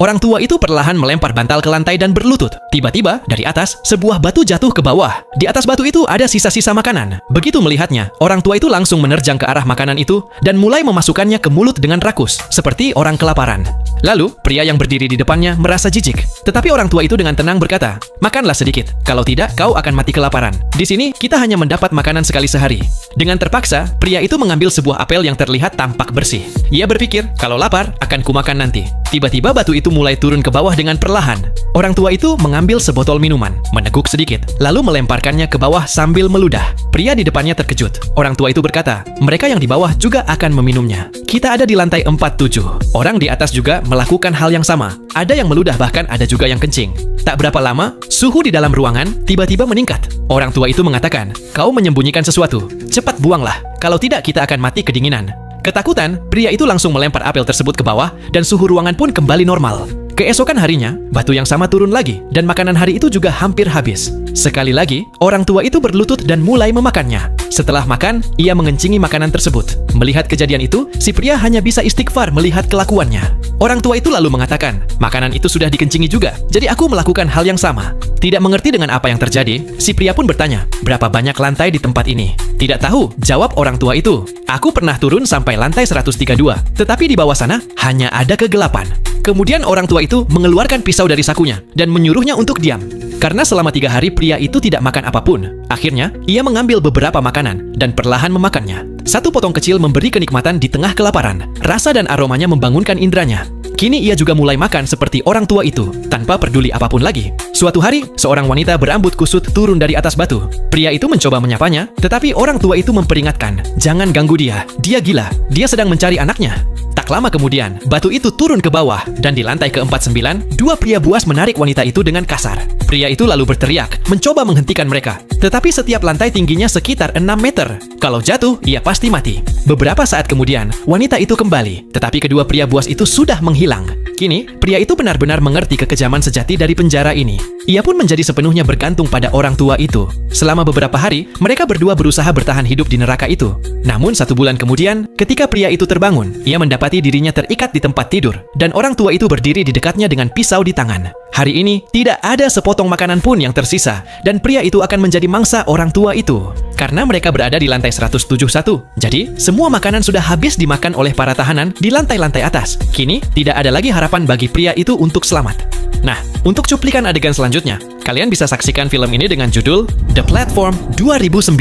Orang tua itu perlahan melempar bantal ke lantai dan berlutut. Tiba-tiba, dari atas, sebuah batu jatuh ke bawah. Di atas batu itu ada sisa-sisa makanan. Begitu melihatnya, orang tua itu langsung menerjang ke arah makanan itu dan mulai memasukkannya ke mulut dengan rakus, seperti orang kelaparan. Lalu, pria yang berdiri di depannya merasa jijik. Tetapi orang tua itu dengan tenang berkata, "Makanlah sedikit, kalau tidak kau akan mati kelaparan. Di sini, kita hanya mendapat makanan sekali sehari." Dengan terpaksa, pria itu mengambil sebuah apel yang terlihat tampak bersih. Ia berpikir, kalau lapar, akan kumakan nanti. Tiba-tiba batu itu mulai turun ke bawah dengan perlahan. Orang tua itu mengambil sebotol minuman, meneguk sedikit, lalu melemparkannya ke bawah sambil meludah. Pria di depannya terkejut. Orang tua itu berkata, mereka yang di bawah juga akan meminumnya. Kita ada di lantai 47. Orang di atas juga melakukan hal yang sama. Ada yang meludah, bahkan ada juga yang kencing. Tak berapa lama, suhu di dalam ruangan tiba-tiba meningkat. Orang tua itu mengatakan, kau menyembunyikan sesuatu. Cepat buanglah, kalau tidak kita akan mati kedinginan. Ketakutan, pria itu langsung melempar apel tersebut ke bawah dan suhu ruangan pun kembali normal. Keesokan harinya, batu yang sama turun lagi dan makanan hari itu juga hampir habis. Sekali lagi, orang tua itu berlutut dan mulai memakannya. Setelah makan, ia mengencingi makanan tersebut. Melihat kejadian itu, si pria hanya bisa istighfar melihat kelakuannya. Orang tua itu lalu mengatakan, makanan itu sudah dikencingi juga, jadi aku melakukan hal yang sama. Tidak mengerti dengan apa yang terjadi, si pria pun bertanya, berapa banyak lantai di tempat ini? Tidak tahu, jawab orang tua itu. Aku pernah turun sampai lantai 132, tetapi di bawah sana hanya ada kegelapan. Kemudian orang tua itu mengeluarkan pisau dari sakunya dan menyuruhnya untuk diam. Karena selama 3 hari pria itu tidak makan apapun. Akhirnya, ia mengambil beberapa makanan dan perlahan memakannya. Satu potong kecil memberi kenikmatan di tengah kelaparan. Rasa dan aromanya membangunkan indranya. Kini ia juga mulai makan seperti orang tua itu, tanpa peduli apapun lagi. Suatu hari, seorang wanita berambut kusut turun dari atas batu. Pria itu mencoba menyapanya, tetapi orang tua itu memperingatkan, jangan ganggu dia gila, dia sedang mencari anaknya. Tak lama kemudian, batu itu turun ke bawah, dan di lantai ke-49, 2 pria buas menarik wanita itu dengan kasar. Pria itu lalu berteriak, mencoba menghentikan mereka. Tetapi setiap lantai tingginya sekitar 6 meter. Kalau jatuh, ia pasti mati. Beberapa saat kemudian, wanita itu kembali, tetapi kedua pria buas itu sudah menghilang. Kini, pria itu benar-benar mengerti kekejaman sejati dari penjara ini. Ia pun menjadi sepenuhnya bergantung pada orang tua itu. Selama beberapa hari, mereka berdua berusaha bertahan hidup di neraka itu. Namun 1 bulan kemudian, ketika pria itu terbangun, ia mendapati dirinya terikat di tempat tidur, dan orang tua itu berdiri di dekatnya dengan pisau di tangan. Hari ini, tidak ada sepotong makanan pun yang tersisa, dan pria itu akan menjadi mangsa orang tua itu. Karena mereka berada di lantai 171, jadi semua makanan sudah habis dimakan oleh para tahanan di lantai-lantai atas. Kini, tidak ada lagi harapan bagi pria itu untuk selamat. Nah, untuk cuplikan adegan selanjutnya, kalian bisa saksikan film ini dengan judul The Platform 2019.